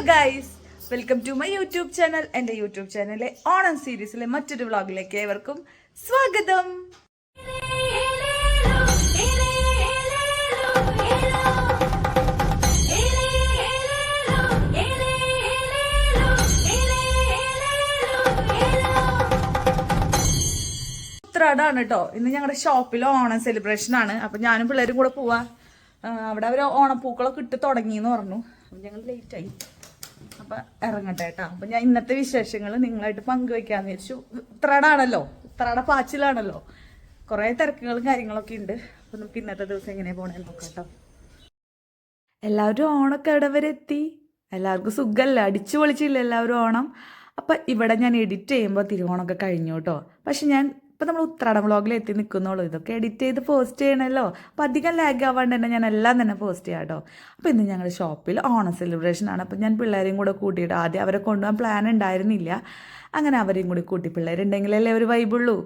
Guys, welcome to my YouTube channel. എൻ്റെ YouTube ചാനലിലെ ഓണം സീരീസിലെ മറ്റൊരു വ്ളോഗിലേക്ക് ഏവർക്കും സ്വാഗതം. ഉത്രാടാണ് കേട്ടോ. ഇന്ന് ഞങ്ങളുടെ ഷോപ്പിൽ ഓണം സെലിബ്രേഷൻ ആണ്. അപ്പം ഞാനും പിള്ളേരും കൂടെ പോവാ. അവിടെ അവർ ഓണപ്പൂക്കളൊക്കെ ഇട്ട് തുടങ്ങിയെന്ന് പറഞ്ഞു. അപ്പം ഞങ്ങൾ ലേറ്റായി. അപ്പം ഇറങ്ങട്ടെ കേട്ടോ. അപ്പം ഞാൻ ഇന്നത്തെ വിശേഷങ്ങൾ നിങ്ങളായിട്ട് പങ്കുവെക്കാന്ന് വിചാരിച്ചു. ഉത്രാടാണല്ലോ, ഉത്രാട പാച്ചിലാണല്ലോ, കുറേ തിരക്കുകളും കാര്യങ്ങളൊക്കെ ഉണ്ട്. അപ്പം നമുക്ക് ഇന്നത്തെ ദിവസം എങ്ങനെയാണ് പോകണമെന്ന് നോക്കാം കേട്ടോ. എല്ലാവരും ഓണമൊക്കെ എവിടെ വരെ എത്തി? എല്ലാവർക്കും സുഖമല്ല, അടിച്ചു പൊളിച്ചില്ല എല്ലാവരും ഓണം. അപ്പം ഇവിടെ ഞാൻ എഡിറ്റ് ചെയ്യുമ്പോൾ തിരുവോണമൊക്കെ കഴിഞ്ഞു കേട്ടോ. പക്ഷെ ഞാൻ ഇപ്പം നമ്മൾ ഉത്രാടം വ്ളോഗിൽ എത്തി നിൽക്കുന്നുള്ളൂ. ഇതൊക്കെ എഡിറ്റ് ചെയ്ത് പോസ്റ്റ് ചെയ്യണമല്ലോ. അപ്പം അധികം ലാഗ് ആവാണ്ട് തന്നെ ഞാൻ എല്ലാം തന്നെ പോസ്റ്റ് ചെയ്യാം കേട്ടോ. അപ്പോൾ ഇന്ന് ഞങ്ങളുടെ ഷോപ്പിൽ ഓണം സെലിബ്രേഷൻ ആണ്. അപ്പം ഞാൻ പിള്ളേരെയും കൂടെ കൂട്ടിയിട്ട്, ആദ്യം അവരെ കൊണ്ടുപോകാൻ പ്ലാൻ ഉണ്ടായിരുന്നില്ല. അങ്ങനെ അവരെയും കൂടി കൂട്ടി, പിള്ളേരുണ്ടെങ്കിലല്ലേ ഒരു വൈബുള്ളൂ.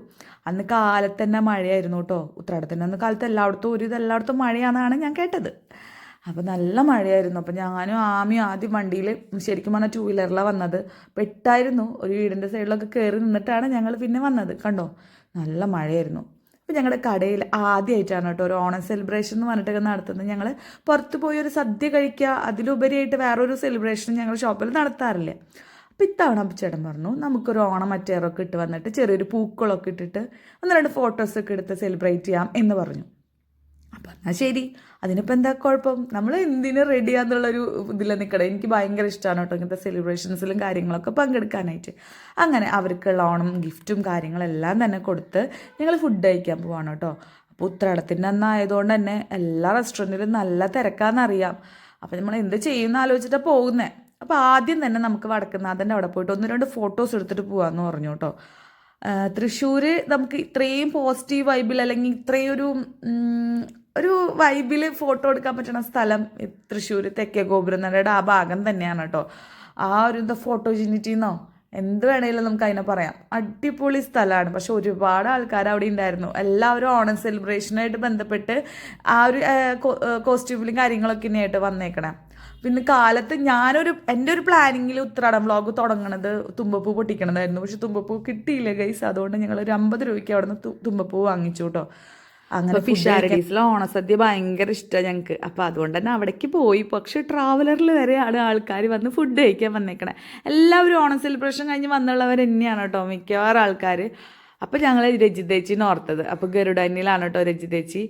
അന്ന് കാലത്ത് തന്നെ മഴയായിരുന്നു കേട്ടോ. ഉത്രാടത്തിൻ്റെ അന്ന് കാലത്ത് എല്ലായിടത്തും മഴയാണെന്നാണ് ഞാൻ കേട്ടത്. അപ്പോൾ നല്ല മഴയായിരുന്നു. അപ്പോൾ ഞാനും ആമിയും ആദ്യം വണ്ടിയിൽ, ശരിക്കും പറഞ്ഞാൽ 2 വീലറിലാണ് വന്നത്. പെട്ടായിരുന്നു. ഒരു വീടിൻ്റെ സൈഡിലൊക്കെ കയറി നിന്നിട്ടാണ് ഞങ്ങൾ പിന്നെ വന്നത്. കണ്ടോ, നല്ല മഴയായിരുന്നു. അപ്പോൾ ഞങ്ങളുടെ കടയിൽ ആദ്യമായിട്ടാണ് കേട്ടോ ഒരു ഓണം സെലിബ്രേഷൻ എന്ന് പറഞ്ഞിട്ടൊക്കെ നടത്തുന്നത്. ഞങ്ങൾ പുറത്ത് പോയി ഒരു സദ്യ കഴിക്കുക, അതിലുപരിയായിട്ട് വേറൊരു സെലിബ്രേഷൻ ഞങ്ങൾ ഷോപ്പിൽ നടത്താറില്ല. അപ്പോൾ ഇത്തവണ ചേട്ടൻ പറഞ്ഞു നമുക്കൊരു ഓണം മറ്റേറൊക്കെ ഇട്ട് വന്നിട്ട് ചെറിയൊരു പൂക്കളൊക്കെ ഇട്ടിട്ട് 1-2 ഫോട്ടോസൊക്കെ എടുത്ത് സെലിബ്രേറ്റ് ചെയ്യാം എന്ന് പറഞ്ഞു. അപ്പം എന്നാൽ ശരി, അതിനിപ്പോൾ എന്താ കുഴപ്പം, നമ്മൾ എന്തിനും റെഡിയാന്നുള്ളൊരു ഇതിൽ നിൽക്കണം. എനിക്ക് ഭയങ്കര ഇഷ്ടമാണ് കേട്ടോ ഇങ്ങനത്തെ സെലിബ്രേഷൻസിലും കാര്യങ്ങളൊക്കെ പങ്കെടുക്കാനായിട്ട്. അങ്ങനെ അവർക്കുള്ള ഓണം ഗിഫ്റ്റും കാര്യങ്ങളെല്ലാം തന്നെ കൊടുത്ത് ഞങ്ങൾ ഫുഡ് കഴിക്കാൻ പോവാണ് കേട്ടോ. അപ്പോൾ ഉത്രാടത്തിൻ്റെ അന്നായതുകൊണ്ട് തന്നെ എല്ലാ റെസ്റ്റോറൻറ്റിലും നല്ല തിരക്കാണെന്നറിയാം. അപ്പോൾ നമ്മൾ എന്ത് ചെയ്യുമെന്ന് ആലോചിച്ചിട്ടാണ് പോകുന്നത്. അപ്പോൾ ആദ്യം തന്നെ നമുക്ക് വടക്കുന്നാഥൻ്റെ അവിടെ പോയിട്ട് 1-2 ഫോട്ടോസ് എടുത്തിട്ട് പോകാമെന്ന് പറഞ്ഞു കേട്ടോ. തൃശ്ശൂർ നമുക്ക് ഇത്രയും പോസിറ്റീവ് വൈബിൽ, അല്ലെങ്കിൽ ഇത്രയും ഒരു വൈബിൽ ഫോട്ടോ എടുക്കാൻ പറ്റുന്ന സ്ഥലം തൃശ്ശൂർ തെക്കേ ഗോപുരനടയുടെ ആ ഭാഗം തന്നെയാണ് കേട്ടോ. ആ ഒരു എന്താ ഫോട്ടോജനിറ്റിന്നോ എന്ത് വേണമെങ്കിലും നമുക്ക് അതിനെ പറയാം. അടിപൊളി സ്ഥലമാണ്. പക്ഷെ ഒരുപാട് ആൾക്കാർ അവിടെ ഉണ്ടായിരുന്നു. എല്ലാവരും ഓണം സെലിബ്രേഷനായിട്ട് ബന്ധപ്പെട്ട് ആ ഒരു കോസ്റ്റ്യൂമിലും കാര്യങ്ങളൊക്കെ ഇനിയായിട്ട് വന്നേക്കണം. പിന്നെ കാലത്ത് എൻ്റെ ഒരു പ്ലാനിങ്ങിൽ ഉത്രാടം വ്ളോഗ് തുടങ്ങണത് തുമ്പപ്പൂ പൊട്ടിക്കണതായിരുന്നു. പക്ഷെ തുമ്പപ്പൂ കിട്ടിയില്ല ഗൈസ്. അതുകൊണ്ട് ഞങ്ങൾ ഒരു 50 രൂപയ്ക്ക് അവിടെ നിന്ന് തുമ്പപ്പൂ വാങ്ങിച്ചു കേട്ടോ. അങ്ങനെ ഫിഷ് പാരഡൈസിലെ ഓണസദ്യ ഭയങ്കര ഇഷ്ടമാണ് ഞങ്ങൾക്ക്. അപ്പോൾ അതുകൊണ്ട് തന്നെ അവിടേക്ക് പോയി. പക്ഷെ ട്രാവലറിൽ വരെയാണ് ആൾക്കാർ വന്ന് ഫുഡ് കഴിക്കാൻ വന്നേക്കണേ. എല്ലാവരും ഓണം സെലിബ്രേഷൻ കഴിഞ്ഞ് വന്നുള്ളവർ തന്നെയാണ് കേട്ടോ മിക്കവാറും ആൾക്കാർ. അപ്പോൾ ഞങ്ങൾ രജിതേച്ചിനെ ഓർത്തത്. അപ്പോൾ ഗരുഡനിലാണ് കേട്ടോ രജിതേച്ചി.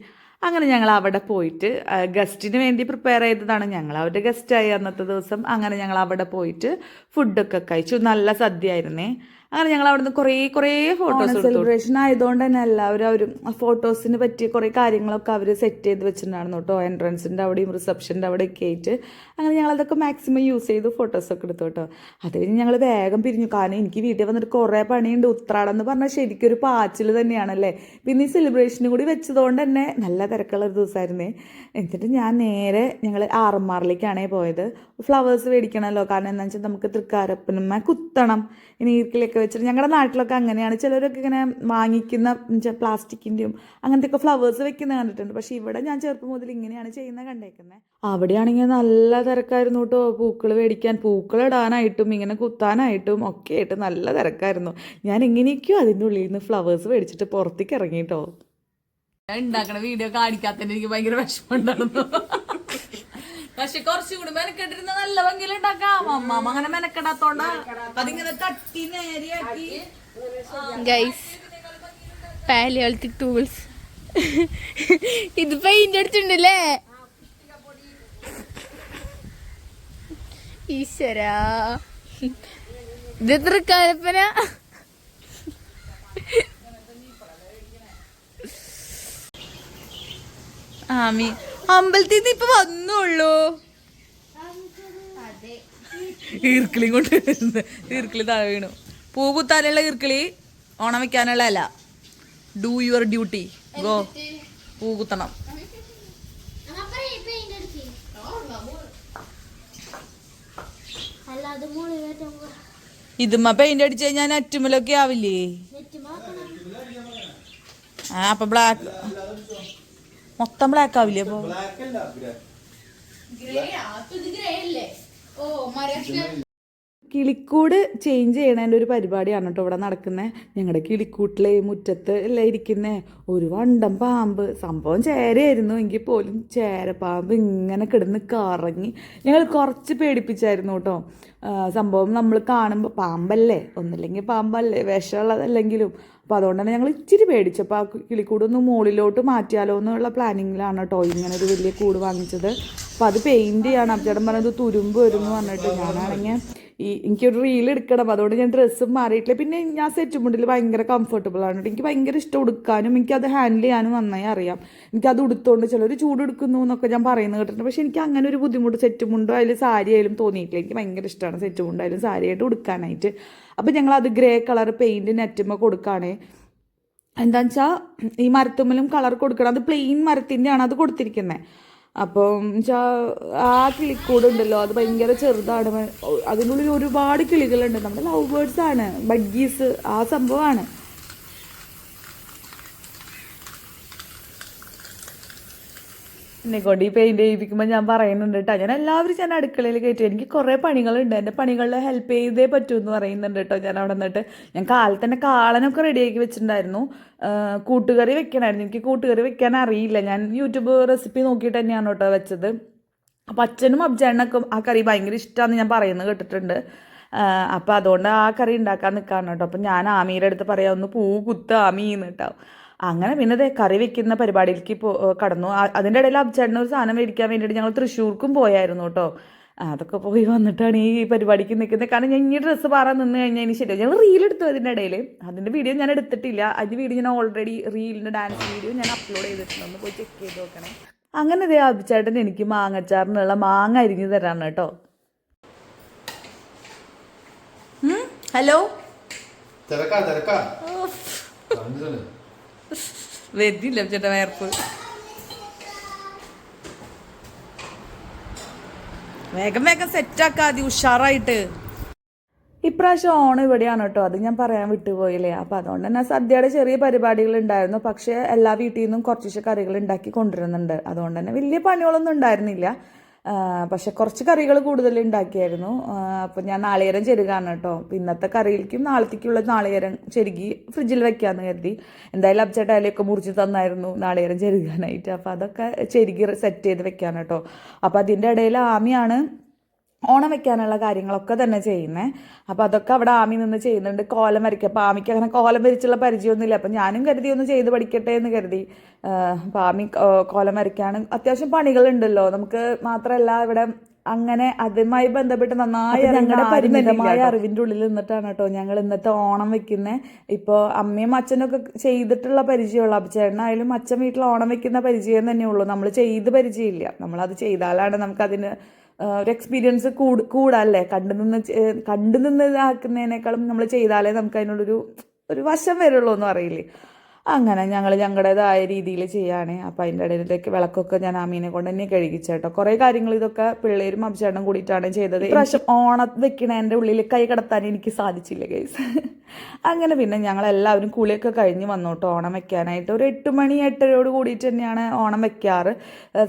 അങ്ങനെ ഞങ്ങൾ അവിടെ പോയിട്ട് ഗസ്റ്റിന് വേണ്ടി പ്രിപ്പയർ ചെയ്തതാണ്. ഞങ്ങൾ അവരുടെ ഗസ്റ്റായി അന്നത്തെ ദിവസം. അങ്ങനെ ഞങ്ങൾ അവിടെ പോയിട്ട് ഫുഡൊക്കെ കഴിച്ചു. നല്ല സദ്യ ആയിരുന്നേ. അങ്ങനെ ഞങ്ങൾ അവിടെ നിന്ന് കുറേ ഫോട്ടോസ്, സെലിബ്രേഷൻ ആയതുകൊണ്ട് തന്നെ എല്ലാവരും ഫോട്ടോസിന് പറ്റിയ കുറേ കാര്യങ്ങളൊക്കെ അവർ സെറ്റ് ചെയ്ത് വെച്ചിട്ടുണ്ടായിരുന്നു കേട്ടോ. എൻട്രൻസിൻ്റെ അവിടെയും റിസപ്ഷൻ്റെ അവിടെയൊക്കെ ആയിട്ട്. അങ്ങനെ ഞങ്ങളതൊക്കെ മാക്സിമം യൂസ് ചെയ്ത് ഫോട്ടോസൊക്കെ എടുത്തു കേട്ടോ. അത് കഴിഞ്ഞ് ഞങ്ങൾ വേഗം പിരിഞ്ഞു. കാരണം എനിക്ക് വീട്ടിൽ വന്നിട്ട് കുറേ പണിയുണ്ട്. ഉത്രാടം എന്ന് പറഞ്ഞാൽ ശരിക്കും ഒരു പാച്ചിൽ തന്നെയാണല്ലേ. പിന്നെ ഈ സെലിബ്രേഷനും കൂടി വെച്ചതുകൊണ്ട് തന്നെ നല്ല തിരക്കുള്ള ഒരു ദിവസമായിരുന്നേ. എന്നിട്ട് ഞങ്ങൾ ആറന്മാറിലേക്കാണേ പോയത്. ഫ്ലവേഴ്സ് മേടിക്കണമല്ലോ. കാരണം എന്താണെന്ന് വെച്ചാൽ നമുക്ക് തൃക്കാരപ്പനുമ്മ കുത്തണം, ഇനി ഈർക്കിലൊക്കെ വെച്ചിട്ട്. ഞങ്ങളുടെ നാട്ടിലൊക്കെ അങ്ങനെയാണ്. ചിലരൊക്കെ ഇങ്ങനെ വാങ്ങിക്കുന്ന പ്ലാസ്റ്റിക്കിൻ്റെയും അങ്ങനത്തെയൊക്കെ ഫ്ലവേഴ്സ് വെക്കുന്നത് കണ്ടിട്ടുണ്ട്. പക്ഷെ ഇവിടെ ഞാൻ ചെറുപ്പം മുതൽ ഇങ്ങനെയാണ് ചെയ്യുന്നത് കണ്ടേക്കുന്നത്. അവിടെയാണെങ്കിൽ നല്ല തിരക്കായിരുന്നു കേട്ടോ. പൂക്കൾ മേടിക്കാൻ, പൂക്കളിടാനായിട്ടും ഇങ്ങനെ കുത്താനായിട്ടും ഒക്കെ ആയിട്ട് നല്ല തിരക്കായിരുന്നു. ഞാൻ എങ്ങനെയൊക്കെയോ അതിൻ്റെ ഉള്ളിൽ നിന്ന് ഫ്ലവേഴ്സ് മേടിച്ചിട്ട് പുറത്തേക്ക് ഇറങ്ങി കേട്ടോ. ഉണ്ടാക്കണ വീഡിയോ കാണിക്കാത്തതിന് എനിക്ക് ഭയങ്കര വിഷമമുണ്ടായിരുന്നു. പക്ഷെ കുറച്ചുകൂടി മെനക്കെട്ടിരുന്ന നല്ല ഭംഗിയിൽ ഉണ്ടാക്കാം. അമ്മ അങ്ങനെ മെനക്കെടാത്തോണ്ട അതിങ്ങനെ തട്ടി നേരെയാക്കി. ഗൈസ്, പാലിയോളിക് ടൂൾസ് ഇത് പെയിന്റ് അടിച്ചിട്ടുണ്ടല്ലേ. ഈശ്വരാ, ഇത് എത്ര കലപ്പന. ആമി അമ്പലത്തിൽ നിന്ന് ഇപ്പൊ വന്നുള്ളൂ. ഈർക്കിളി കൊണ്ട് ഈർക്കിളി താഴെ വീണു. പൂ കുത്താനുള്ള ഈർക്കിളി, ഓണം വെക്കാനുള്ള അല്ല. ഡു യുവർ ഡ്യൂട്ടി, ഗോ പൂ കുത്തണം. ഇതുമ്മ പെയിന്റ് അടിച്ചു കഴിഞ്ഞാൽ നെറ്റുമലൊക്കെ ആവില്ലേ? അപ്പൊ ബ്ലാക്ക് മൊത്തം ബ്ലാക്ക് ആവില്ലേ? അപ്പൊ കിളിക്കൂട് ചേഞ്ച് ചെയ്യണതിൻ്റെ ഒരു പരിപാടിയാണ് കേട്ടോ ഇവിടെ നടക്കുന്നത്. ഞങ്ങളുടെ കിളിക്കൂട്ടിലെ മുറ്റത്ത് എല്ലാം ഇരിക്കുന്നേ ഒരു വണ്ടം പാമ്പ്. സംഭവം ചേരയായിരുന്നു എങ്കിൽ പോലും ചേരപ്പാമ്പ് ഇങ്ങനെ കിടന്ന് കറങ്ങി ഞങ്ങൾ കുറച്ച് പേടിപ്പിച്ചായിരുന്നു കേട്ടോ. സംഭവം നമ്മൾ കാണുമ്പോൾ പാമ്പല്ലേ, ഒന്നില്ലെങ്കിൽ പാമ്പല്ലേ, വിഷമുള്ളതല്ലെങ്കിലും. അപ്പോൾ അതുകൊണ്ട് തന്നെ ഞങ്ങൾ ഇച്ചിരി പേടിച്ചപ്പോൾ ആ കിളിക്കൂടൊന്ന് മുകളിലോട്ട് മാറ്റിയാലോ എന്നുള്ള പ്ലാനിങ്ങിലാണ് കേട്ടോ ഇങ്ങനെ ഒരു വലിയ കൂട് വാങ്ങിച്ചത്. അപ്പോൾ അത് പെയിൻറ്റ് ചെയ്യാണ്. അപ്പച്ചേട്ടൻ പറഞ്ഞത് തുരുമ്പ് വരും എന്ന് പറഞ്ഞിട്ട് ഞാനാണെങ്കിൽ എനിക്കൊരു റീൽ എടുക്കണം, അതുകൊണ്ട് ഞാൻ ഡ്രസ്സും മാറിയിട്ടില്ല. പിന്നെ ഞാൻ സെറ്റ് മുണ്ടിൽ ഭയങ്കര കംഫർട്ടബിളാണ്. എനിക്ക് ഭയങ്കര ഇഷ്ടം ഉടുക്കാനും എനിക്കത് ഹാൻഡിൽ ചെയ്യാനും നന്നായി അറിയാം. എനിക്കത് ഉടുത്തോണ്ട് ചിലർ ചൂടെടുക്കുന്നു എന്നൊക്കെ ഞാൻ പറയുന്നത് കേട്ടിട്ടുണ്ട്. പക്ഷേ എനിക്ക് അങ്ങനെ ഒരു ബുദ്ധിമുട്ട് സെറ്റ് മുണ്ടോ അതിൽ സാരി ആയാലും തോന്നിയിട്ടില്ല. എനിക്ക് ഭയങ്കര ഇഷ്ടമാണ് സെറ്റ് മുണ്ടായാലും സാരിയായിട്ട് ഉടുക്കാനായിട്ട്. അപ്പോൾ ഞങ്ങളത് ഗ്രേ കളർ പെയിൻറ്റ് നെറ്റുമ്പോൾ കൊടുക്കുകയാണ്. എന്താണെന്ന് വെച്ചാൽ ഈ മരത്തുമ്മലും കളർ കൊടുക്കണം. അത് പ്ലെയിൻ മരത്തിൻ്റെയാണ് അത് കൊടുത്തിരിക്കുന്നത്. അപ്പം ആ കിളിക്കൂടുണ്ടല്ലോ അത് ഭയങ്കര ചെറുതാണ്. അതിനുള്ളിൽ ഒരുപാട് കിളികളുണ്ട്. നമ്മുടെ ലവ് ബേർഡ്സ് ആണ്, ബഗ്ഗീസ്, ആ സംഭവമാണ്. എന്നെ കൊണ്ട് ഈ പെയിൻറ്റ് ചെയ്യിപ്പിക്കുമ്പോൾ ഞാൻ പറയുന്നുണ്ട് കേട്ടോ, ഞാൻ അടുക്കളയിൽ കയറ്റി. എനിക്ക് കുറേ പണികളുണ്ട്, എൻ്റെ പണികളിൽ ഹെൽപ്പ് ചെയ്തേ പറ്റൂ എന്ന് പറയുന്നുണ്ട് കേട്ടോ. ഞാൻ അവിടെ നിന്നിട്ട് ഞാൻ കാലത്ത് തന്നെ കാളനൊക്കെ റെഡിയാക്കി വെച്ചിട്ടുണ്ടായിരുന്നു. കൂട്ടുകറി വെക്കണമായിരുന്നു. എനിക്ക് കൂട്ടുകറി വെക്കാൻ അറിയില്ല. ഞാൻ യൂട്യൂബ് റെസിപ്പി നോക്കിയിട്ട് തന്നെയാണ് കേട്ടോ വെച്ചത്. അപ്പം അച്ഛനും അബ്ജേണ്ണൊക്കെ ആ കറി ഭയങ്കര ഇഷ്ടമാണെന്ന് ഞാൻ പറയുന്നത് കേട്ടിട്ടുണ്ട്. അപ്പം അതുകൊണ്ട് ആ കറി ഉണ്ടാക്കാൻ നിൽക്കാണ് കേട്ടോ. അപ്പം ഞാൻ ആമീയുടെ അടുത്ത് പറയാം ഒന്ന് പൂ കുത്ത് ആമീന്ന് കേട്ടോ. അങ്ങനെ പിന്നെ കറി വെക്കുന്ന പരിപാടിയിലേക്ക് കടന്നു. അതിൻ്റെ ഇടയിൽ അബ്ജേട്ടന് ഒരു സാധനം മേടിക്കാൻ വേണ്ടിയിട്ട് ഞങ്ങൾ തൃശ്ശൂർക്കും പോയായിരുന്നു കേട്ടോ. അതൊക്കെ പോയി വന്നിട്ടാണ് ഈ പരിപാടിക്ക് നിൽക്കുന്നത്. കാരണം ഞാൻ ഈ ഡ്രസ്സ് മാറാൻ നിന്ന് കഴിഞ്ഞാൽ ഇനി ശരിയാവും. ഞങ്ങൾ റീലെടുത്തു അതിൻ്റെ ഇടയിൽ. അതിൻ്റെ വീഡിയോ ഞാൻ എടുത്തിട്ടില്ല. അതിൻ്റെ വീഡിയോ ഞാൻ ഓൾറെഡി റീലിൻ്റെ ഡാൻസ് വീഡിയോ ഞാൻ അപ്ലോഡ് ചെയ്തിട്ടുണ്ട്. ഒന്ന് പോയി ചെക്ക് ചെയ്ത് നോക്കണേ. അങ്ങനെ ഇതേ അബ്ജേട്ടൻ എനിക്ക് മാങ്ങച്ചാറിനുള്ള മാങ്ങ അരിഞ്ഞു തരാണ് കേട്ടോ. ഹലോ വരുന്നില്ല ചേട്ടാ വേർപ്പ്. വേഗം വേഗം സെറ്റാക്കാതി ഉഷാറായിട്ട്. ഇപ്രാവശ്യം ഓണം ഇവിടെയാണ് കേട്ടോ. അത് ഞാൻ പറയാൻ വിട്ടുപോയില്ലേ. അപ്പം അതുകൊണ്ട് തന്നെ സദ്യയുടെ ചെറിയ പരിപാടികൾ ഉണ്ടായിരുന്നു. പക്ഷേ എല്ലാ വീട്ടിൽ നിന്നും കുറച്ച് കറികൾ ഉണ്ടാക്കി കൊണ്ടുവരുന്നുണ്ട്. അതുകൊണ്ട് തന്നെ വലിയ പണികളൊന്നും ഉണ്ടായിരുന്നില്ല. പക്ഷെ കുറച്ച് കറികൾ കൂടുതൽ ഉണ്ടാക്കിയായിരുന്നു. അപ്പം ഞാൻ നാളികേരം ചെരുകാണ് കേട്ടോ. ഇന്നത്തെ കറിയിലേക്കും നാളത്തേക്കുള്ള നാളികേരം ചെരുകി ഫ്രിഡ്ജിൽ വെക്കാമെന്ന് കരുതി. എന്തായാലും അബ്ജേട്ട ഇലയൊക്കെ മുറിച്ച് തന്നായിരുന്നു നാളികേരം ചെരുകാനായിട്ട്. അപ്പം അതൊക്കെ ചെരുകി സെറ്റ് ചെയ്ത് വെക്കാണ് കേട്ടോ. അപ്പം അതിൻ്റെ ഇടയിൽ ആമിയാണ് ഓണം വെക്കാനുള്ള കാര്യങ്ങളൊക്കെ തന്നെ ചെയ്യുന്നത്. അപ്പം അതൊക്കെ അവിടെ ആമി നിന്ന് ചെയ്യുന്നുണ്ട്. കോലം വരയ്ക്കുക. അപ്പം ആമിക്ക് അങ്ങനെ കോലം വരച്ചുള്ള പരിചയമൊന്നുമില്ല. അപ്പം ഞാനും കരുതി ഒന്ന് ചെയ്ത് പഠിക്കട്ടെ എന്ന് കരുതി. അപ്പം ആമി കോലം വരയ്ക്കാണ്. അത്യാവശ്യം പണികളുണ്ടല്ലോ നമുക്ക്. മാത്രമല്ല ഇവിടെ അങ്ങനെ അതുമായി ബന്ധപ്പെട്ട് നന്നായി ഞങ്ങളുടെ പരിമിതമായ അറിവിൻ്റെ ഉള്ളിൽ നിന്നിട്ടാണ് കേട്ടോ ഞങ്ങൾ ഇന്നത്തെ ഓണം വെക്കുന്നത്. ഇപ്പോൾ അമ്മയും അച്ഛനൊക്കെ ചെയ്തിട്ടുള്ള പരിചയമുള്ളൂ. അബ്ജേട്ടനായാലും അച്ഛൻ വീട്ടിൽ ഓണം വെക്കുന്ന പരിചയം തന്നെയുള്ളൂ. നമ്മൾ ചെയ്ത് പരിചയമില്ല. നമ്മളത് ചെയ്താലാണ് നമുക്കതിന് ഒരു എക്സ്പീരിയൻസ് കൂടല്ലേ. കണ്ടു നിന്ന് ഇതാക്കുന്നതിനേക്കാളും നമ്മൾ ചെയ്താലേ നമുക്ക് അതിനുള്ളൊരു വശം വരുള്ളൂ എന്ന് അറിയില്ലേ. അങ്ങനെ ഞങ്ങൾ ഞങ്ങളുടേതായ രീതിയിൽ ചെയ്യാണ്. അപ്പം അതിൻ്റെ ഇടയിലേക്ക് വിളക്കൊക്കെ ഞാൻ ആമീനെ കൊണ്ട് തന്നെ കഴുകിച്ചേട്ടോ. കുറേ കാര്യങ്ങൾ ഇതൊക്കെ പിള്ളേരും അബ്ജേട്ടനും കൂടിയിട്ടാണ് ചെയ്തത്. ഇപ്രാവശ്യം ഓണം വെക്കണേൻ്റെ ഉള്ളിൽ കൈ കടത്താൻ എനിക്ക് സാധിച്ചില്ല ഗൈസ്. അങ്ങനെ പിന്നെ ഞങ്ങളെല്ലാവരും കുളിയൊക്കെ കഴിഞ്ഞ് വന്നു കേട്ടോ ഓണം വെക്കാനായിട്ട്. ഒരു 8 മണി 8:30 കൂടിയിട്ട് തന്നെയാണ് ഓണം വെക്കാറ്.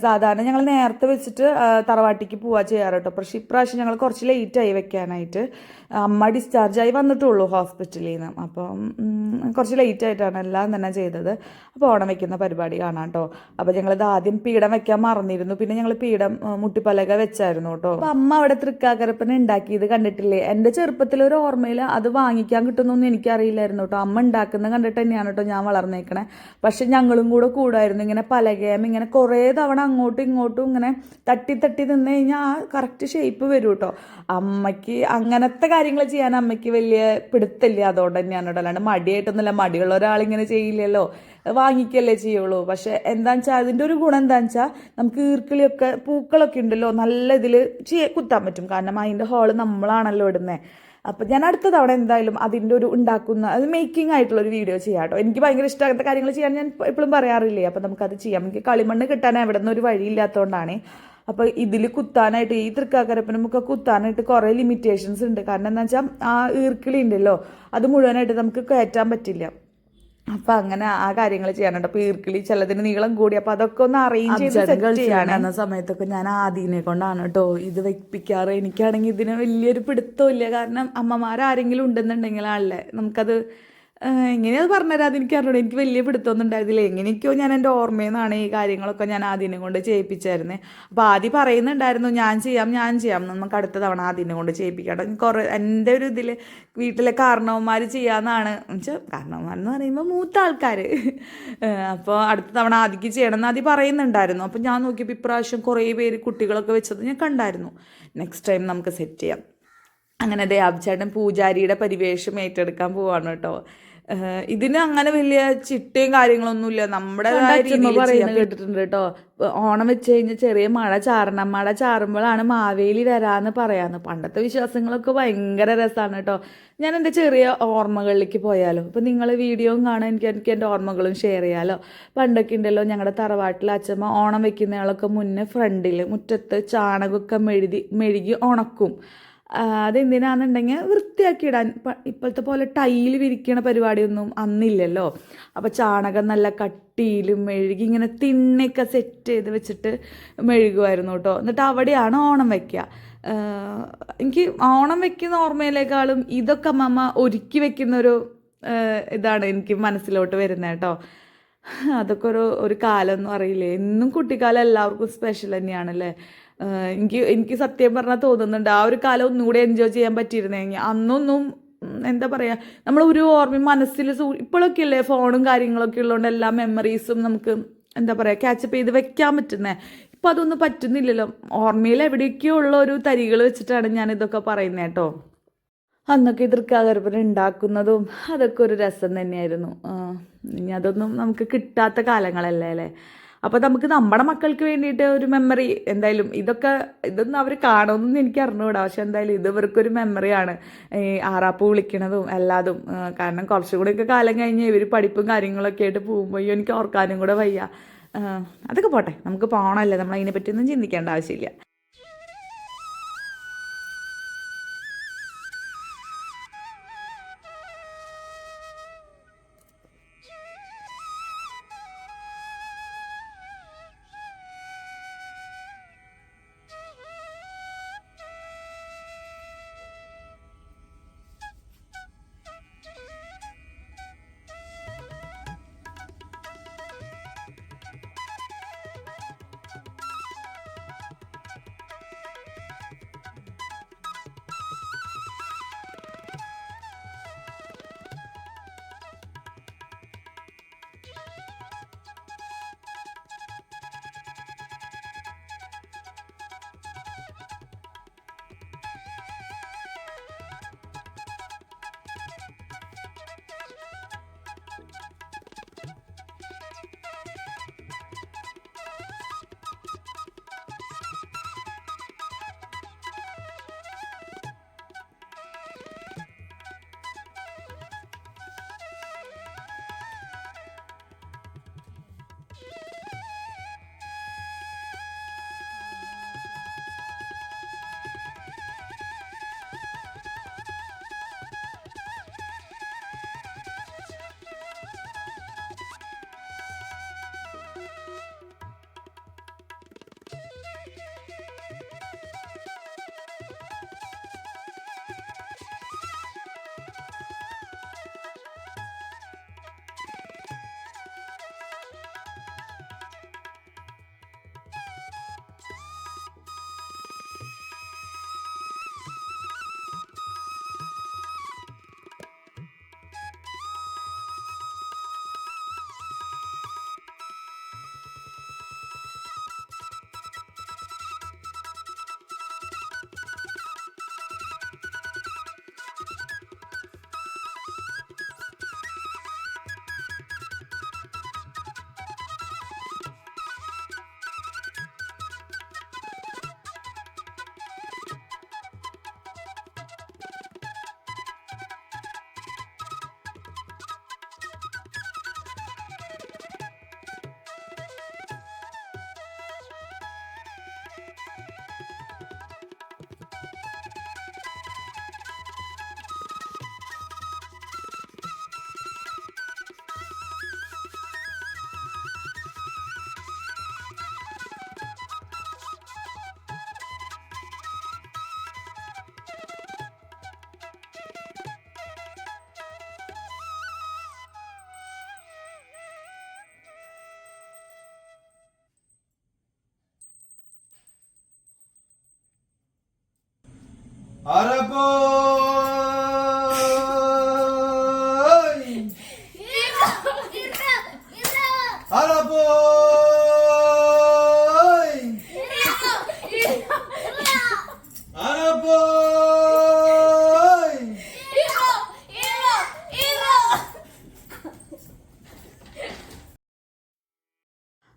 സാധാരണ ഞങ്ങൾ നേരത്തെ വെച്ചിട്ട് തറവാട്ടിക്ക് പോവുക ചെയ്യാറ് കേട്ടോ. പക്ഷേ ഇപ്രാവശ്യം ഞങ്ങൾ കുറച്ച് ലേറ്റായി വെക്കാനായിട്ട്. അമ്മ ഡിസ്ചാർജായി വന്നിട്ടുള്ളൂ ഹോസ്പിറ്റലിൽ നിന്ന്. അപ്പം കുറച്ച് ലേറ്റായിട്ടാണ് എല്ലാം തന്നെ ചെയ്തത്. അപ്പോൾ ഓണം വെക്കുന്ന പരിപാടി കാണാം കേട്ടോ. അപ്പോൾ ഞങ്ങളിത് ആദ്യം പീഠം വെക്കാൻ മറന്നിരുന്നു. പിന്നെ ഞങ്ങൾ പീഠം മുട്ടിപ്പലക വെച്ചായിരുന്നു കേട്ടോ. അപ്പോൾ അമ്മ അവിടെ തൃക്കാക്കരപ്പന ഉണ്ടാക്കിയത് കണ്ടിട്ടില്ലേ. എൻ്റെ ചെറുപ്പത്തിലൊരു ഓർമ്മയിൽ അത് വാങ്ങിക്കാൻ കിട്ടുന്നൊന്നും എനിക്കറിയില്ലായിരുന്നു കേട്ടോ. അമ്മ ഉണ്ടാക്കുന്നത് കണ്ടിട്ട് തന്നെയാണ് കേട്ടോ ഞാൻ വളർന്നേക്കണേ. പക്ഷെ ഞങ്ങളും കൂടെ കൂടായിരുന്നു ഇങ്ങനെ പലകയം ഇങ്ങനെ കുറേ തവണ അങ്ങോട്ടും ഇങ്ങോട്ടും ഇങ്ങനെ തട്ടി തട്ടി നിന്ന് കഴിഞ്ഞാൽ ആ കറക്റ്റ് ഷേപ്പ് വരും കേട്ടോ. അമ്മയ്ക്ക് അങ്ങനത്തെ കാര്യങ്ങൾ ചെയ്യാൻ അമ്മയ്ക്ക് വലിയ പിടുത്തില്ല. അതുകൊണ്ട് തന്നെയാണ് കേട്ടോ. അല്ലാണ്ട് മടിയായിട്ടൊന്നുമില്ല. മടിയുള്ള ഒരാളിങ്ങനെ ചെയ്യില്ലല്ലോ, വാങ്ങിക്കല്ലേ ചെയ്യുള്ളൂ. പക്ഷെ എന്താണെന്ന് വെച്ചാൽ അതിൻ്റെ ഒരു ഗുണം എന്താണെന്ന് വെച്ചാൽ നമുക്ക് ഈർക്കിളിയൊക്കെ പൂക്കളൊക്കെ ഉണ്ടല്ലോ നല്ല ഇതിൽ കുത്താൻ പറ്റും. കാരണം അതിൻ്റെ ഹോള് നമ്മളാണല്ലോ ഇടുന്നത്. അപ്പം ഞാൻ അടുത്ത തവണ എന്തായാലും അതിൻ്റെ ഒരു അത് മേക്കിംഗ് ആയിട്ടുള്ളൊരു വീഡിയോ ചെയ്യാം കേട്ടോ. എനിക്ക് ഭയങ്കര ഇഷ്ടമാകുന്ന കാര്യങ്ങൾ ചെയ്യാൻ ഞാൻ എപ്പോഴും പറയാറില്ലേ. അപ്പം നമുക്കത് ചെയ്യാം. എനിക്ക് കളിമണ്ണ് കിട്ടാൻ എവിടെ നിന്നൊരു വഴിയില്ലാത്തതുകൊണ്ടാണ്. അപ്പോൾ ഇതിൽ കുത്താനായിട്ട് ഈ തൃക്കാക്കരപ്പനമൊക്കെ കുത്താനായിട്ട് കുറേ ലിമിറ്റേഷൻസ് ഉണ്ട്. കാരണം എന്താ വെച്ചാൽ ആ ഈർക്കിളി ഉണ്ടല്ലോ അത് മുഴുവനായിട്ട് നമുക്ക് കയറ്റാൻ പറ്റില്ല. അപ്പൊ അങ്ങനെ ആ കാര്യങ്ങൾ ചെയ്യാനുണ്ട്. അപ്പൊ ഈർക്കിളി ചിലതിന് നീളം കൂടി, അപ്പൊ അതൊക്കെ ഒന്ന് അറേഞ്ച് ചെയ്ത് സെറ്റ് ചെയ്യാണ്. എന്ന സമയത്തൊക്കെ ഞാൻ ആദീനെ കൊണ്ടാണ് കേട്ടോ ഇത് വെപ്പിക്കാറ്. എനിക്കാണെങ്കിൽ ഇതിന് വലിയൊരു പിടുത്തമില്ല. കാരണം അമ്മമാരാരെങ്കിലും ഉണ്ടെന്നുണ്ടെങ്കിലല്ലേ നമുക്കത് എങ്ങനെയത് പറഞ്ഞുതരാം, അതെനിക്ക് അറിഞ്ഞൂടെ. എനിക്ക് വലിയ പിടുത്തമൊന്നും ഉണ്ടായിരുന്നില്ല. എങ്ങനെയൊക്കെയോ ഞാൻ എൻ്റെ ഓർമ്മയിൽ നിന്നാണ് ഈ കാര്യങ്ങളൊക്കെ ഞാൻ ആദ്യനെ കൊണ്ട് ചെയ്യിപ്പിച്ചായിരുന്നേ. അപ്പോൾ ആദ്യം പറയുന്നുണ്ടായിരുന്നു ഞാൻ ചെയ്യാം നമുക്ക് അടുത്ത തവണ ആദ്യനെ കൊണ്ട് ചെയ്യിപ്പിക്കാം. കുറേ എൻ്റെ ഒരു ഇതിൽ വീട്ടിലെ കാരണവന്മാർ ചെയ്യാമെന്നാണ് വെച്ചാൽ, കാരണവന്മാരെന്ന് പറയുമ്പോൾ മൂത്ത ആൾക്കാർ. അപ്പോൾ അടുത്ത തവണ ആദ്യക്ക് ചെയ്യണമെന്ന് ആദ്യം പറയുന്നുണ്ടായിരുന്നു. അപ്പോൾ ഞാൻ നോക്കിയപ്പോൾ ഇപ്രാവശ്യം കുറേ പേര് കുട്ടികളൊക്കെ വെച്ചത് ഞാൻ കണ്ടായിരുന്നു. നെക്സ്റ്റ് ടൈം നമുക്ക് സെറ്റ് ചെയ്യാം. അങ്ങനെ ദേവാബ്ചേട്ടൻ പൂജാരിയുടെ പരിവേഷം ഏറ്റെടുക്കാൻ പോവാണ് കേട്ടോ. ഇതിന് അങ്ങനെ വലിയ ചിട്ടയും കാര്യങ്ങളൊന്നുമില്ല. നമ്മുടെ കേട്ടിട്ടുണ്ട് കേട്ടോ, ഓണം വെച്ച് കഴിഞ്ഞാൽ ചെറിയ മഴ ചാറുമ്പോഴാണ് മാവേലി വരാന്ന് പറയാന്ന്. പണ്ടത്തെ വിശ്വാസങ്ങളൊക്കെ ഭയങ്കര രസമാണ് കേട്ടോ. ഞാൻ എൻ്റെ ചെറിയ ഓർമ്മകളിലേക്ക് പോയാലോ. ഇപ്പം നിങ്ങൾ വീഡിയോയും കാണാൻ എനിക്ക് എൻ്റെ ഓർമ്മകളും ഷെയർ ചെയ്യാലോ. പണ്ടൊക്കെ ഉണ്ടല്ലോ ഞങ്ങളുടെ തറവാട്ടിൽ അച്ഛമ്മ ഓണം വെക്കുന്നയാളൊക്കെ മുന്നേ ഫ്രണ്ടിൽ മുറ്റത്ത് ചാണകമൊക്കെ മെഴുകി ഉണക്കും. അതെന്തിനാണെന്നുണ്ടെങ്കിൽ വൃത്തിയാക്കി ഇടാൻ. ഇപ്പോഴത്തെ പോലെ ടൈൽ വിരിക്കണ പരിപാടിയൊന്നും അന്നില്ലല്ലോ. അപ്പോൾ ചാണകം നല്ല കട്ടിയിലും മെഴുകി ഇങ്ങനെ തിണ്ണയൊക്കെ സെറ്റ് ചെയ്ത് വെച്ചിട്ട് മെഴുകുമായിരുന്നു കേട്ടോ. എന്നിട്ട് അവിടെയാണ് ഓണം വയ്ക്കുക. എനിക്ക് ഓണം വയ്ക്കുന്ന ഓർമ്മയിലേക്കാളും ഇതൊക്കെ അമ്മമ്മ ഒരുക്കി വെക്കുന്നൊരു ഇതാണ് എനിക്ക് മനസ്സിലോട്ട് വരുന്നത് കേട്ടോ. അതൊക്കെ ഒരു കാലം ഒന്നും അറിയില്ലേ. എന്നും കുട്ടിക്കാലം എല്ലാവർക്കും സ്പെഷ്യൽ തന്നെയാണല്ലേ. എനിക്ക് സത്യം പറഞ്ഞാൽ തോന്നുന്നുണ്ട് ആ ഒരു കാലം ഒന്നുകൂടി എൻജോയ് ചെയ്യാൻ പറ്റിയിരുന്നെങ്കിൽ. അന്നൊന്നും എന്താ പറയുക, നമ്മൾ ഒരു ഓർമ്മ മനസ്സിൽ ഇപ്പോഴൊക്കെ അല്ലേ ഫോണും കാര്യങ്ങളൊക്കെ ഉള്ളതുകൊണ്ട് എല്ലാ മെമ്മറീസും നമുക്ക് എന്താ പറയുക ക്യാച്ചപ്പ് ചെയ്ത് വെക്കാൻ പറ്റുന്നത്. ഇപ്പം അതൊന്നും പറ്റുന്നില്ലല്ലോ. ഓർമ്മയിൽ എവിടെയൊക്കെയോ ഉള്ള ഒരു തരികൾ വെച്ചിട്ടാണ് ഞാൻ ഇതൊക്കെ പറയുന്നത് കേട്ടോ. അന്നൊക്കെ ഈ തൃക്കാക്കരപ്പന ഉണ്ടാക്കുന്നതും അതൊക്കെ ഒരു രസം തന്നെയായിരുന്നു. ഇനി അതൊന്നും നമുക്ക് കിട്ടാത്ത കാലങ്ങളല്ലേ അല്ലേ. അപ്പോൾ നമുക്ക് നമ്മുടെ മക്കൾക്ക് വേണ്ടിയിട്ട് ഒരു മെമ്മറി എന്തായാലും ഇതൊന്നും അവർ കാണുമെന്നൊന്നും എനിക്ക് അറിഞ്ഞുകൂടാ. പക്ഷെ എന്തായാലും ഇത് ഇവർക്കൊരു മെമ്മറിയാണ് ഈ ആറാപ്പ് വിളിക്കണതും എല്ലാതും. കാരണം കുറച്ചുകൂടിയൊക്കെ കാലം കഴിഞ്ഞ് ഇവർ പഠിപ്പും കാര്യങ്ങളൊക്കെ ആയിട്ട് പോകുമ്പോൾ എനിക്ക് ഓർക്കാനും കൂടെ വയ്യ. അതൊക്കെ പോട്ടെ, നമുക്ക് പോകണമല്ലേ, നമ്മൾ അതിനെപ്പറ്റിയൊന്നും ചിന്തിക്കേണ്ട ആവശ്യമില്ല.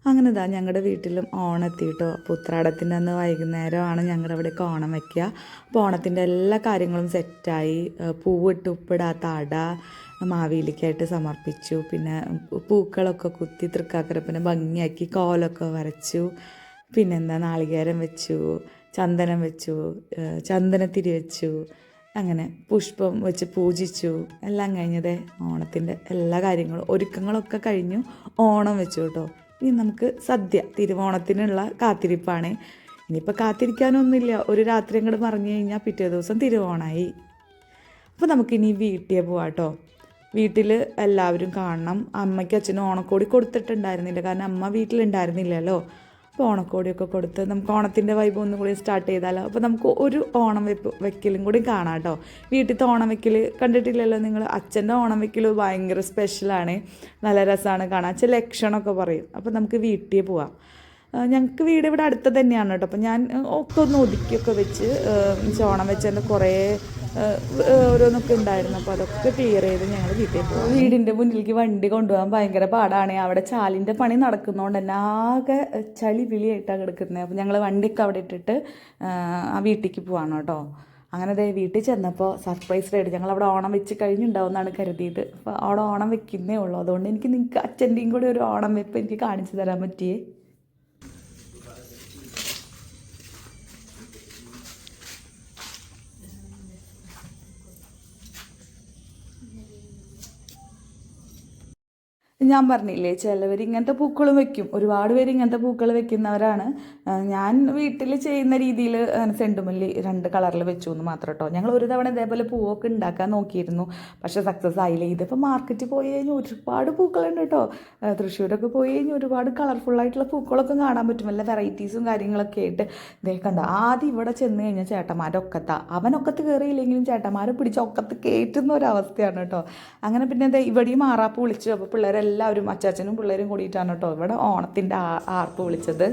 അങ്ങനെ ഇതാ ഞങ്ങളുടെ വീട്ടിലും ഓണം എത്തിയിട്ടോ. അപ്പോൾ ഉത്രാടത്തിൻ്റെ അന്ന് വൈകുന്നേരമാണ് ഞങ്ങളുടെ അവിടെയൊക്കെ ഓണം വയ്ക്കുക. അപ്പോൾ ഓണത്തിൻ്റെ എല്ലാ കാര്യങ്ങളും സെറ്റായി. പൂവിട്ട് ഉപ്പിടാത്ത അട മാവേലിക്കായിട്ട് സമർപ്പിച്ചു. പിന്നെ പൂക്കളൊക്കെ കുത്തി തൃക്കാക്കരപ്പനെ ഭംഗിയാക്കി കോലമൊക്കെ വരച്ചു. പിന്നെന്താ നാളികേരം വെച്ചു, ചന്ദനം വെച്ചു, ചന്ദനത്തിരി വെച്ചു, അങ്ങനെ പുഷ്പം വെച്ച് പൂജിച്ചു. എല്ലാം കഴിഞ്ഞതേ ഓണത്തിൻ്റെ എല്ലാ കാര്യങ്ങളും ഒരുക്കങ്ങളൊക്കെ കഴിഞ്ഞു. ഓണം വെച്ചു കേട്ടോ. ഇനി നമുക്ക് സദ്യ തിരുവോണത്തിനുള്ള കാത്തിരിപ്പാണ്. ഇനിയിപ്പോൾ കാത്തിരിക്കാനൊന്നുമില്ല. ഒരു രാത്രി അങ്ങോട്ട് മറിഞ്ഞു കഴിഞ്ഞാൽ പിറ്റേ ദിവസം തിരുവോണമായി. അപ്പോൾ നമുക്കിനി വീട്ടിൽ പോവാം കേട്ടോ. വീട്ടിൽ എല്ലാവരും കാണണം. അമ്മയ്ക്കും അച്ഛനും ഓണക്കോടി കൊടുത്തിട്ടുണ്ടായിരുന്നില്ല, കാരണം അമ്മ വീട്ടിലുണ്ടായിരുന്നില്ലല്ലോ. അപ്പോൾ ഓണക്കോടിയൊക്കെ കൊടുത്ത് നമുക്ക് ഓണത്തിൻ്റെ വൈബ് ഒന്നും കൂടി സ്റ്റാർട്ട് ചെയ്താലോ. അപ്പോൾ നമുക്ക് ഒരു ഓണം വെക്കലും കൂടി കാണാം കേട്ടോ. വീട്ടിലത്തെ ഓണം വെക്കൽ കണ്ടിട്ടില്ലല്ലോ നിങ്ങൾ? അച്ഛൻ്റെ ഓണം വെക്കൽ ഭയങ്കര സ്പെഷ്യലാണ്, നല്ല രസമാണ് കാണാൻ. അച്ഛൻ ലക്ഷണമൊക്കെ പറയും. അപ്പോൾ നമുക്ക് വീട്ടിൽ പോവാം. ഞങ്ങൾക്ക് വീട് ഇവിടെ അടുത്ത് തന്നെയാണ് കേട്ടോ. അപ്പോൾ ഞാൻ ഒക്കെ ഒന്ന് ഒതുക്കിയൊക്കെ വെച്ച് ഓണം വെച്ചതിൻ്റെ കുറേ ഓരോന്നൊക്കെ ഉണ്ടായിരുന്നു. അപ്പോൾ അതൊക്കെ ക്ലിയർ ചെയ്ത് ഞങ്ങൾ വീട്ടിൽ പോകും. വീടിൻ്റെ മുന്നിലേക്ക് വണ്ടി കൊണ്ടുപോകാൻ ഭയങ്കര പാടാണ്. അവിടെ ചാലിൻ്റെ പണി നടക്കുന്നതുകൊണ്ട് തന്നെ ആകെ ചളി വിളിയായിട്ടാണ് കിടക്കുന്നത്. അപ്പോൾ ഞങ്ങൾ വണ്ടിയൊക്കെ അവിടെ ഇട്ടിട്ട് ആ വീട്ടിലേക്ക് പോവാണ് കേട്ടോ. അങ്ങനെ ദേ വീട്ടിൽ ചെന്നപ്പോൾ സർപ്രൈസ് റൈഡ്. ഞങ്ങൾ അവിടെ ഓണം വെച്ച് കഴിഞ്ഞുണ്ടാവും എന്നാണ് കരുതിയത്. അപ്പോൾ അവിടെ ഓണം വെക്കുന്നേ ഉള്ളൂ. അതുകൊണ്ട് എനിക്ക് നിങ്ങൾക്ക് അച്ഛൻ്റെയും കൂടി ഒരു ഓണം വെപ്പ് എനിക്ക് കാണിച്ചു തരാൻ പറ്റിയേ. ഞാൻ പറഞ്ഞില്ലേ, ചിലവർ ഇങ്ങനത്തെ പൂക്കളും വെക്കും. ഒരുപാട് പേര് ഇങ്ങനത്തെ പൂക്കൾ വെക്കുന്നവരാണ്. ഞാൻ വീട്ടിൽ ചെയ്യുന്ന രീതിയിൽ സെണ്ടുമല്ലി 2 കളറിൽ വെച്ചു എന്ന് മാത്രം കേട്ടോ. ഞങ്ങൾ ഒരു തവണ ഇതേപോലെ പൂവൊക്കെ ഉണ്ടാക്കാൻ നോക്കിയിരുന്നു, പക്ഷേ സക്സസ് ആയില്ല. ഇതിപ്പോൾ മാർക്കറ്റിൽ പോയി കഴിഞ്ഞാൽ ഒരുപാട് പൂക്കളുണ്ട് കേട്ടോ. തൃശ്ശൂരൊക്കെ പോയി കഴിഞ്ഞാൽ ഒരുപാട് കളർഫുള്ളായിട്ടുള്ള പൂക്കളൊക്കെ കാണാൻ പറ്റും. നല്ല വെറൈറ്റീസും കാര്യങ്ങളൊക്കെ ആയിട്ട് ഇതേ കണ്ട. ആദ്യം ഇവിടെ ചെന്ന് കഴിഞ്ഞാൽ ചേട്ടന്മാരൊക്കത്താ, അവനൊക്കത്ത് കയറിയില്ലെങ്കിലും ചേട്ടന്മാരെ പിടിച്ച് ഒക്കത്ത് കയറ്റുന്ന ഒരവസ്ഥയാണ് കേട്ടോ. അങ്ങനെ പിന്നെ ഇവിടെയും ആറാപ്പ് വിളിച്ചു. അപ്പോൾ പിള്ളേരെല്ലാവരും അച്ചാച്ചനും പിള്ളേരും കൂടിയിട്ടാണ് കേട്ടോ ഇവിടെ ഓണത്തിൻ്റെ ആർപ്പ് വിളിച്ചത്.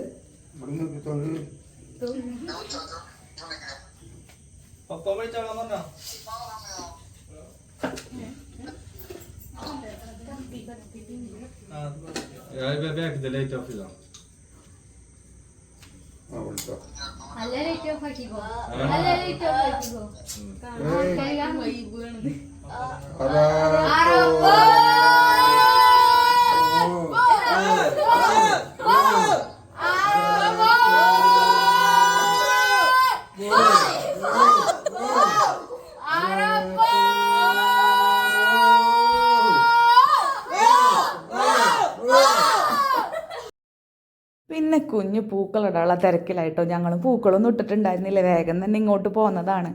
പിന്നെ കുഞ്ഞു പൂക്കളിടാനുള്ള തിരക്കിലായിട്ടോ. ഞങ്ങളും പൂക്കളൊന്നും ഇട്ടിട്ടുണ്ടായിരുന്നില്ല, വേഗം തന്നെ ഇങ്ങോട്ട് പോകുന്നതാണ്.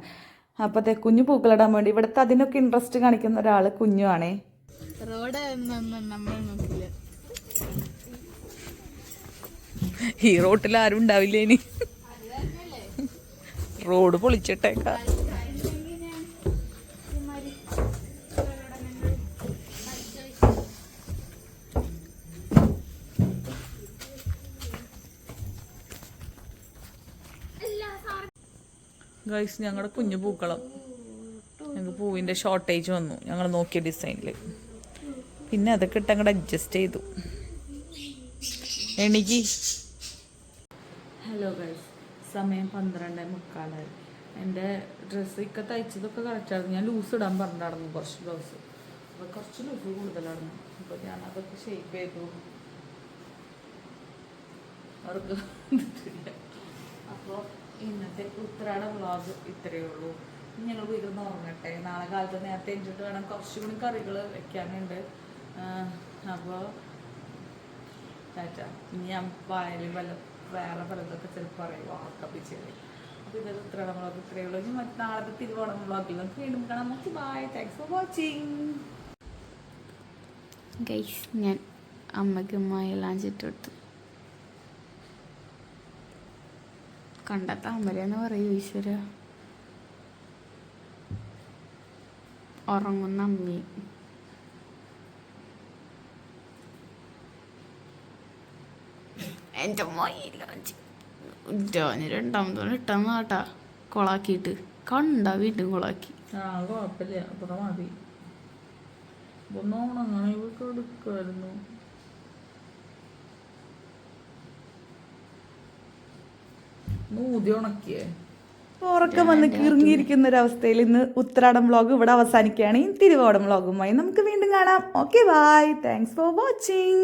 അപ്പോഴത്തെ കുഞ്ഞു പൂക്കളിടാൻ വേണ്ടി ഇവിടുത്തെ അതിനൊക്കെ ഇൻട്രസ്റ്റ് കാണിക്കുന്ന ഒരാൾ കുഞ്ഞുവാണേ. ഈ റോട്ടിൽ ആരും ഉണ്ടാവില്ല ഇനി. റോഡ് പൊളിച്ചിട്ടേക്കാം. ഗൈസ്, ഞങ്ങളുടെ കുഞ്ഞു പൂക്കളം, ഞങ്ങൾക്ക് പൂവിൻ്റെ ഷോർട്ടേജ് വന്നു ഞങ്ങൾ നോക്കിയ ഡിസൈനിൽ. പിന്നെ അതൊക്കെ ഇട്ട് അങ്ങോട്ട് അഡ്ജസ്റ്റ് ചെയ്തു. എണീക്ക്. ഹലോ ഗൈസ്, സമയം 12:45. എൻ്റെ ഡ്രസ്സ് ഇക്ക തയ്ച്ചതൊക്കെ കറക്റ്റായിരുന്നു. ഞാൻ ലൂസ് ഇടാൻ പറഞ്ഞിട്ടായിരുന്നു കുറച്ച് ബ്ലൗസ്. അപ്പോൾ കുറച്ച് ലൂസ് കൂടുതലായിരുന്നു. അപ്പോൾ ഞാൻ അതൊക്കെ ഷേപ്പ് ചെയ്തു. അവർക്ക് അപ്പോൾ ഇന്നത്തെ ഉത്രാട വ്ളോഗ് ഇത്രയേ ഉള്ളൂ. ഞങ്ങൾ വീട്ടിൽ ഉറങ്ങട്ടെ. നാളെ കാലത്ത് നേരത്തെ എഞ്ചിട്ട് വേണം കുറച്ചുകൂടി കറികൾ വെക്കാനുണ്ട്. അപ്പോൾ ഇനി ഞാൻ പായലും വേറെ പലതൊക്കെ ചിലപ്പോൾ പറയുമോ ആക്കപ്പിച്ചത്. അപ്പോൾ ഇതൊക്കെ ഉത്രാട വ്ളോഗ് ഇത്രയേ ഉള്ളൂ. ഇനി നാളത്തെ തിരുവോണം വ്ളോഗിൽ നമുക്ക് വീണ്ടും കാണാം. Bye, thanks for watching. Guys, ഞാൻ അമ്മയ്ക്ക് എല്ലാം ചുറ്റെടുത്തു. കണ്ട താമരയെന്ന് പറയൂ ഈശ്വര. ഉറങ്ങുന്ന അമ്മി. എൻ്റെ മൈലാഞ്ചി ഞാൻ രണ്ടാമതോടെ ഇട്ടെന്നാട്ടാ കൊളാക്കിയിട്ട് കണ്ട വീണ്ടും കൊളാക്കി. ആ കുഴപ്പമില്ല, അത്ര മതി. ഒന്ന് ഉണങ്ങണ ഇവർക്ക് എടുക്കുമായിരുന്നു. ഊതി ഉണക്കിയേ. ഉറക്കം വന്ന് കിറങ്ങിയിരിക്കുന്ന ഒരു അവസ്ഥയിൽ ഇന്ന് ഉത്രാടം വ്ളോഗ് ഇവിടെ അവസാനിക്കുകയാണ്. തിരുവോടം വ്ളോഗുമായി നമുക്ക് വീണ്ടും കാണാം. Okay bye, thanks for watching.